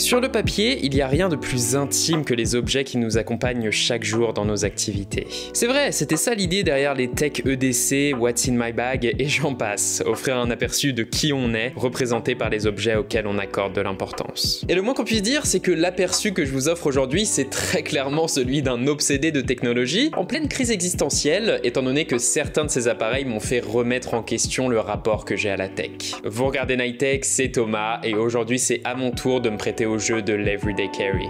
Sur le papier, il n'y a rien de plus intime que les objets qui nous accompagnent chaque jour dans nos activités. C'est vrai, c'était ça l'idée derrière les Tech EDC, What's in my bag et j'en passe, offrir un aperçu de qui on est, représenté par les objets auxquels on accorde de l'importance. Et le moins qu'on puisse dire, c'est que l'aperçu que je vous offre aujourd'hui, c'est très clairement celui d'un obsédé de technologie, en pleine crise existentielle, étant donné que certains de ces appareils m'ont fait remettre en question le rapport que j'ai à la tech. Vous regardez Night Tech, c'est Thomas, et aujourd'hui c'est à mon tour de me prêter au jeu de l'Everyday Carry.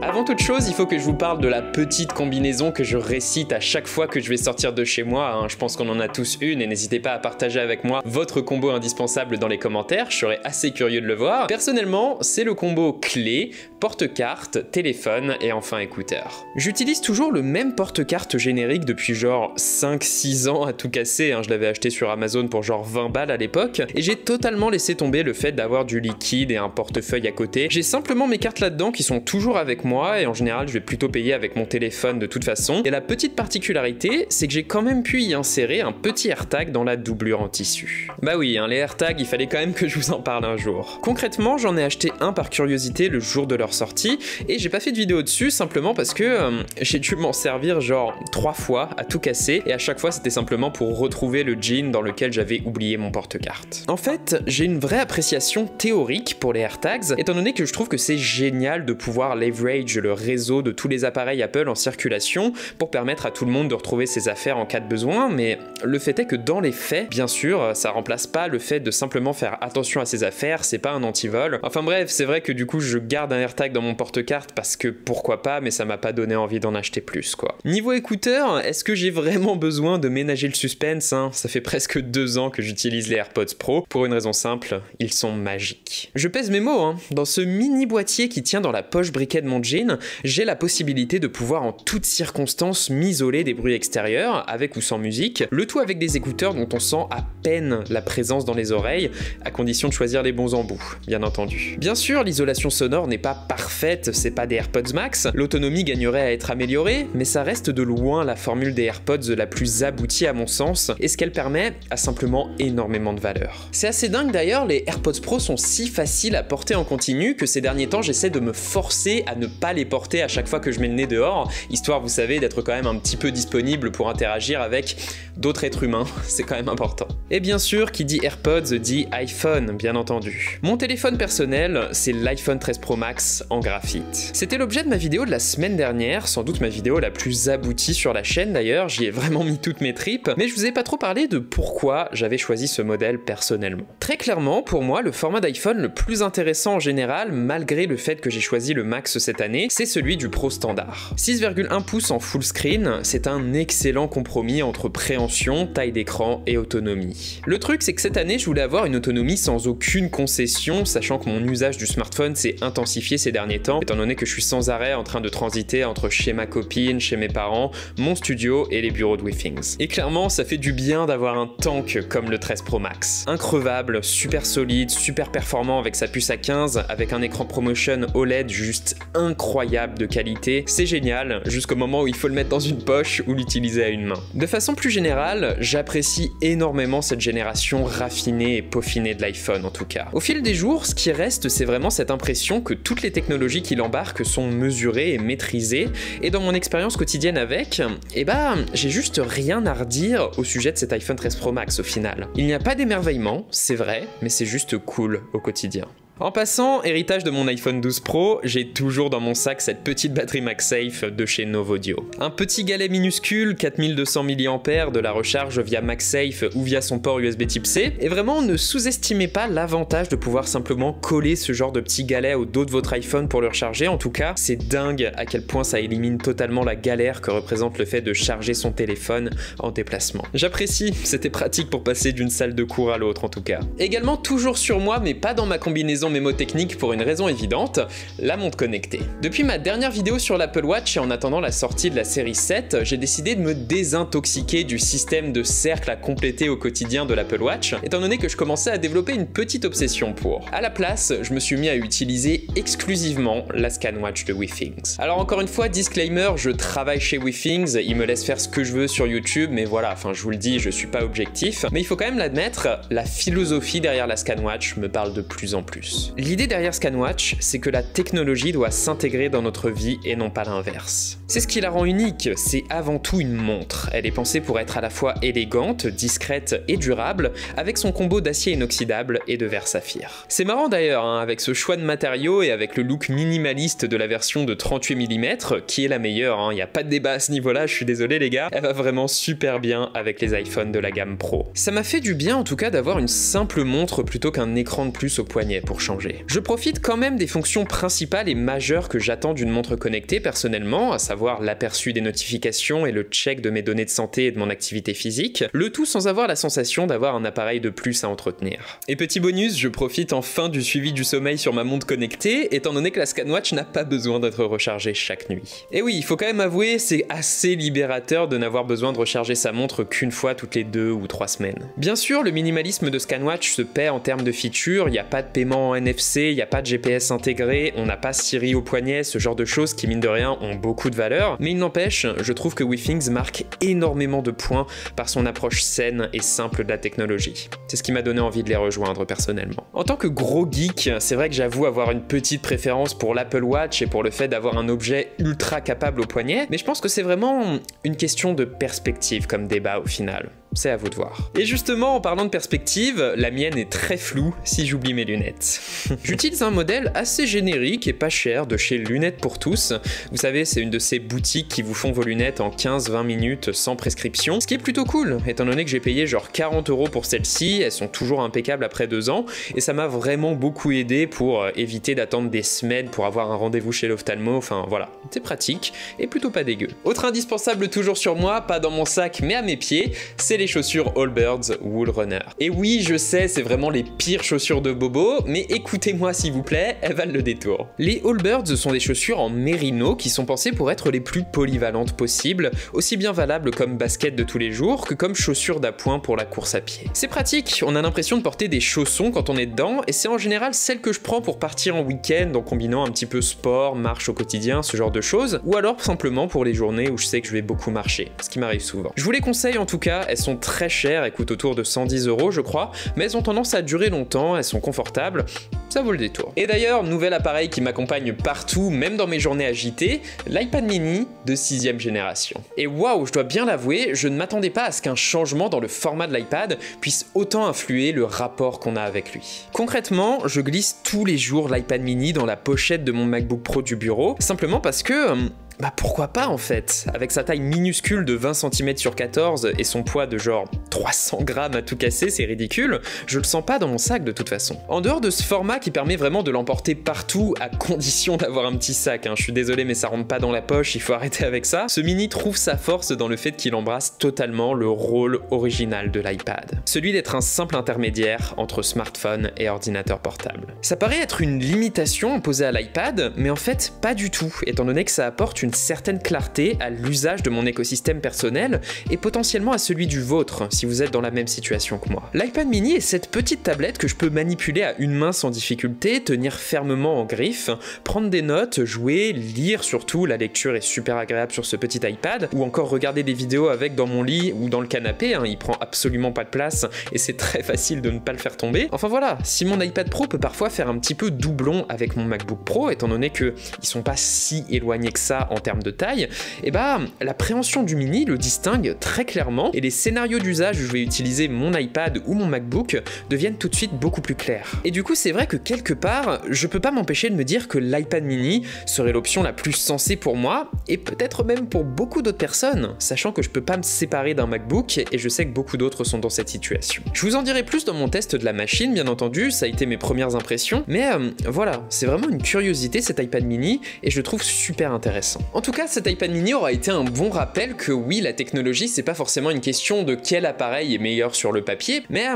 Avant toute chose, il faut que je vous parle de la petite combinaison que je récite à chaque fois que je vais sortir de chez moi, hein. Je pense qu'on en a tous une et n'hésitez pas à partager avec moi votre combo indispensable dans les commentaires, je serais assez curieux de le voir. Personnellement, c'est le combo clé, porte-carte, téléphone et enfin écouteur. J'utilise toujours le même porte-carte générique depuis genre 5-6 ans à tout casser, hein. Je l'avais acheté sur Amazon pour genre 20 balles à l'époque et j'ai totalement laissé tomber le fait d'avoir du liquide et un portefeuille à côté. J'ai simplement mes cartes là-dedans qui sont toujours avec moi et en général je vais plutôt payer avec mon téléphone de toute façon. Et la petite particularité, c'est que j'ai quand même pu y insérer un petit AirTag dans la doublure en tissu. Bah oui, hein, les AirTags, il fallait quand même que je vous en parle un jour. Concrètement, j'en ai acheté un par curiosité le jour de leur sortie et j'ai pas fait de vidéo dessus simplement parce que j'ai dû m'en servir genre 3 fois à tout casser et à chaque fois c'était simplement pour retrouver le jean dans lequel j'avais oublié mon porte-carte. En fait, j'ai une vraie appréciation théorique pour les AirTags étant donné que je trouve que c'est génial de pouvoir leverage le réseau de tous les appareils Apple en circulation pour permettre à tout le monde de retrouver ses affaires en cas de besoin, mais le fait est que dans les faits, bien sûr, ça remplace pas le fait de simplement faire attention à ses affaires, c'est pas un antivol. Enfin bref, c'est vrai que du coup je garde un AirTag dans mon porte-carte parce que pourquoi pas, mais ça m'a pas donné envie d'en acheter plus quoi. Niveau écouteurs, est-ce que j'ai vraiment besoin de ménager le suspense, hein? Ça fait presque 2 ans que j'utilise les AirPods Pro, pour une raison simple, ils sont magiques. Je pèse mes mots, hein. Dans ce mini boîtier qui tient dans la poche briquet de mon jean, j'ai la possibilité de pouvoir en toutes circonstances m'isoler des bruits extérieurs, avec ou sans musique, le tout avec des écouteurs dont on sent à peine la présence dans les oreilles, à condition de choisir les bons embouts, bien entendu. Bien sûr, l'isolation sonore n'est pas parfaite, c'est pas des AirPods Max, l'autonomie gagnerait à être améliorée, mais ça reste de loin la formule des AirPods la plus aboutie à mon sens, et ce qu'elle permet a simplement énormément de valeur. C'est assez dingue d'ailleurs, les AirPods Pro sont si faciles à porter en continu que ces derniers temps j'essaie de me forcer à ne pas les porter à chaque fois que je mets le nez dehors, histoire, vous savez, d'être quand même un petit peu disponible pour interagir avec d'autres êtres humains, c'est quand même important. Et bien sûr, qui dit AirPods dit iPhone, bien entendu. Mon téléphone personnel, c'est l'iPhone 13 Pro Max en graphite. C'était l'objet de ma vidéo de la semaine dernière, sans doute ma vidéo la plus aboutie sur la chaîne d'ailleurs, j'y ai vraiment mis toutes mes tripes, mais je vous ai pas trop parlé de pourquoi j'avais choisi ce modèle personnellement. Très clairement, pour moi, le format d'iPhone le plus intéressant en général, malgré le fait que j'ai choisi le Max cette année, c'est celui du Pro standard. 6,1 pouces en full screen, c'est un excellent compromis entre préhension, taille d'écran et autonomie. Le truc, c'est que cette année, je voulais avoir une autonomie sans aucune concession, sachant que mon usage du smartphone s'est intensifié ces derniers temps, étant donné que je suis sans arrêt en train de transiter entre chez ma copine, chez mes parents, mon studio et les bureaux de WeThings. Et clairement, ça fait du bien d'avoir un tank comme le 13 Pro Max. Increvable, super solide, super performant avec sa puce A15, avec un écran ProMotion OLED juste incroyable de qualité, c'est génial, jusqu'au moment où il faut le mettre dans une poche ou l'utiliser à une main. De façon plus générale, j'apprécie énormément cette génération raffinée et peaufinée de l'iPhone en tout cas. Au fil des jours, ce qui reste, c'est vraiment cette impression que toutes les technologies qu'il embarque sont mesurées et maîtrisées, et dans mon expérience quotidienne avec, eh ben, j'ai juste rien à redire au sujet de cet iPhone 13 Pro Max au final. Il n'y a pas d'émerveillement, c'est vrai, mais c'est juste cool au quotidien. En passant, héritage de mon iPhone 12 Pro, j'ai toujours dans mon sac cette petite batterie MagSafe de chez Novodio. Un petit galet minuscule, 4200 mAh de la recharge via MagSafe ou via son port USB type C, et vraiment ne sous-estimez pas l'avantage de pouvoir simplement coller ce genre de petit galet au dos de votre iPhone pour le recharger. En tout cas, c'est dingue à quel point ça élimine totalement la galère que représente le fait de charger son téléphone en déplacement. J'apprécie, c'était pratique pour passer d'une salle de cours à l'autre en tout cas. Également toujours sur moi, mais pas dans ma combinaison utilisant mes mots techniques pour une raison évidente, la montre connectée. Depuis ma dernière vidéo sur l'Apple Watch et en attendant la sortie de la série 7, j'ai décidé de me désintoxiquer du système de cercle à compléter au quotidien de l'Apple Watch, étant donné que je commençais à développer une petite obsession pour. À la place, je me suis mis à utiliser exclusivement la ScanWatch de Withings. Alors encore une fois, disclaimer, je travaille chez Withings, ils me laissent faire ce que je veux sur YouTube, mais voilà, enfin je vous le dis, je suis pas objectif. Mais il faut quand même l'admettre, la philosophie derrière la ScanWatch me parle de plus en plus. L'idée derrière ScanWatch, c'est que la technologie doit s'intégrer dans notre vie et non pas l'inverse. C'est ce qui la rend unique, c'est avant tout une montre. Elle est pensée pour être à la fois élégante, discrète et durable, avec son combo d'acier inoxydable et de verre saphir. C'est marrant d'ailleurs, hein, avec ce choix de matériaux et avec le look minimaliste de la version de 38 mm, qui est la meilleure, il n'y a pas de débat à ce niveau-là, je suis désolé les gars, elle va vraiment super bien avec les iPhones de la gamme Pro. Ça m'a fait du bien en tout cas d'avoir une simple montre plutôt qu'un écran de plus au poignet pour changer. Je profite quand même des fonctions principales et majeures que j'attends d'une montre connectée personnellement, à savoir l'aperçu des notifications et le check de mes données de santé et de mon activité physique, le tout sans avoir la sensation d'avoir un appareil de plus à entretenir. Et petit bonus, je profite enfin du suivi du sommeil sur ma montre connectée, étant donné que la ScanWatch n'a pas besoin d'être rechargée chaque nuit. Et oui, il faut quand même avouer, c'est assez libérateur de n'avoir besoin de recharger sa montre qu'une fois toutes les 2 ou 3 semaines. Bien sûr, le minimalisme de ScanWatch se paie en termes de features, il n'y a pas de paiement en NFC, il n'y a pas de GPS intégré, on n'a pas Siri au poignet, ce genre de choses qui mine de rien ont beaucoup de valeur, mais il n'empêche, je trouve que Withings marque énormément de points par son approche saine et simple de la technologie. C'est ce qui m'a donné envie de les rejoindre personnellement. En tant que gros geek, c'est vrai que j'avoue avoir une petite préférence pour l'Apple Watch et pour le fait d'avoir un objet ultra capable au poignet, mais je pense que c'est vraiment une question de perspective comme débat au final. C'est à vous de voir. Et justement, en parlant de perspective, la mienne est très floue si j'oublie mes lunettes. J'utilise un modèle assez générique et pas cher de chez Lunettes pour tous. Vous savez, c'est une de ces boutiques qui vous font vos lunettes en 15-20 minutes sans prescription, ce qui est plutôt cool, étant donné que j'ai payé genre 40 € pour celles-ci, elles sont toujours impeccables après 2 ans, et ça m'a vraiment beaucoup aidé pour éviter d'attendre des semaines pour avoir un rendez-vous chez l'ophtalmo, enfin voilà, c'est pratique et plutôt pas dégueu. Autre indispensable toujours sur moi, pas dans mon sac mais à mes pieds, c'est les chaussures Allbirds Wool Runner. Et oui, je sais, c'est vraiment les pires chaussures de bobo, mais écoutez-moi s'il vous plaît, elles valent le détour. Les Allbirds sont des chaussures en mérino qui sont pensées pour être les plus polyvalentes possibles, aussi bien valables comme basket de tous les jours que comme chaussures d'appoint pour la course à pied. C'est pratique, on a l'impression de porter des chaussons quand on est dedans, et c'est en général celles que je prends pour partir en week-end en combinant un petit peu sport, marche au quotidien, ce genre de choses, ou alors simplement pour les journées où je sais que je vais beaucoup marcher, ce qui m'arrive souvent. Je vous les conseille en tout cas, elles sont très chères, elles coûtent autour de 110 € je crois, mais elles ont tendance à durer longtemps, elles sont confortables, ça vaut le détour. Et d'ailleurs, nouvel appareil qui m'accompagne partout, même dans mes journées agitées, l'iPad mini de 6ème génération. Et waouh, je dois bien l'avouer, je ne m'attendais pas à ce qu'un changement dans le format de l'iPad puisse autant influer le rapport qu'on a avec lui. Concrètement, je glisse tous les jours l'iPad mini dans la pochette de mon MacBook Pro du bureau, simplement parce que bah pourquoi pas en fait. Avec sa taille minuscule de 20 cm sur 14 et son poids de genre 300 grammes à tout casser, c'est ridicule, je le sens pas dans mon sac de toute façon. En dehors de ce format qui permet vraiment de l'emporter partout à condition d'avoir un petit sac, je suis désolé mais ça rentre pas dans la poche, il faut arrêter avec ça, ce mini trouve sa force dans le fait qu'il embrasse totalement le rôle original de l'iPad. Celui d'être un simple intermédiaire entre smartphone et ordinateur portable. Ça paraît être une limitation imposée à l'iPad, mais en fait pas du tout, étant donné que ça apporte une certaine clarté à l'usage de mon écosystème personnel et potentiellement à celui du vôtre si vous êtes dans la même situation que moi. L'iPad mini est cette petite tablette que je peux manipuler à une main sans difficulté, tenir fermement en griffe, prendre des notes, jouer, lire surtout, la lecture est super agréable sur ce petit iPad, ou encore regarder des vidéos avec dans mon lit ou dans le canapé, il prend absolument pas de place et c'est très facile de ne pas le faire tomber. Enfin voilà, si mon iPad Pro peut parfois faire un petit peu doublon avec mon MacBook Pro, étant donné qu'ils sont pas si éloignés que ça en termes de taille, et bah l'appréhension du mini le distingue très clairement et les scénarios d'usage où je vais utiliser mon iPad ou mon MacBook deviennent tout de suite beaucoup plus clairs. Et du coup c'est vrai que quelque part, je peux pas m'empêcher de me dire que l'iPad mini serait l'option la plus sensée pour moi et peut-être même pour beaucoup d'autres personnes, sachant que je peux pas me séparer d'un MacBook et je sais que beaucoup d'autres sont dans cette situation. Je vous en dirai plus dans mon test de la machine bien entendu, ça a été mes premières impressions, mais voilà, c'est vraiment une curiosité cet iPad mini et je le trouve super intéressant. En tout cas, cet iPad mini aura été un bon rappel que oui, la technologie, c'est pas forcément une question de quel appareil est meilleur sur le papier, mais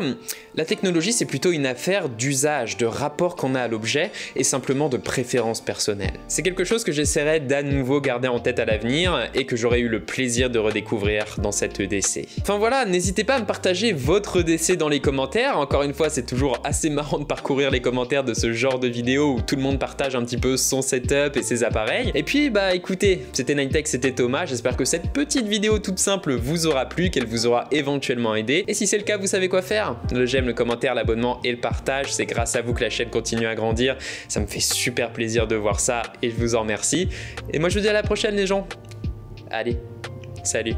la technologie, c'est plutôt une affaire d'usage, de rapport qu'on a à l'objet et simplement de préférence personnelle. C'est quelque chose que j'essaierai d'à nouveau garder en tête à l'avenir et que j'aurais eu le plaisir de redécouvrir dans cette EDC. Enfin voilà, n'hésitez pas à me partager votre EDC dans les commentaires. Encore une fois, c'est toujours assez marrant de parcourir les commentaires de ce genre de vidéo où tout le monde partage un petit peu son setup et ses appareils. Et puis bah écoutez, c'était Ninetech, c'était Thomas, j'espère que cette petite vidéo toute simple vous aura plu, qu'elle vous aura éventuellement aidé. Et si c'est le cas, vous savez quoi faire. Le j'aime, le commentaire, l'abonnement et le partage, c'est grâce à vous que la chaîne continue à grandir. Ça me fait super plaisir de voir ça et je vous en remercie. Et moi je vous dis à la prochaine les gens. Allez, salut.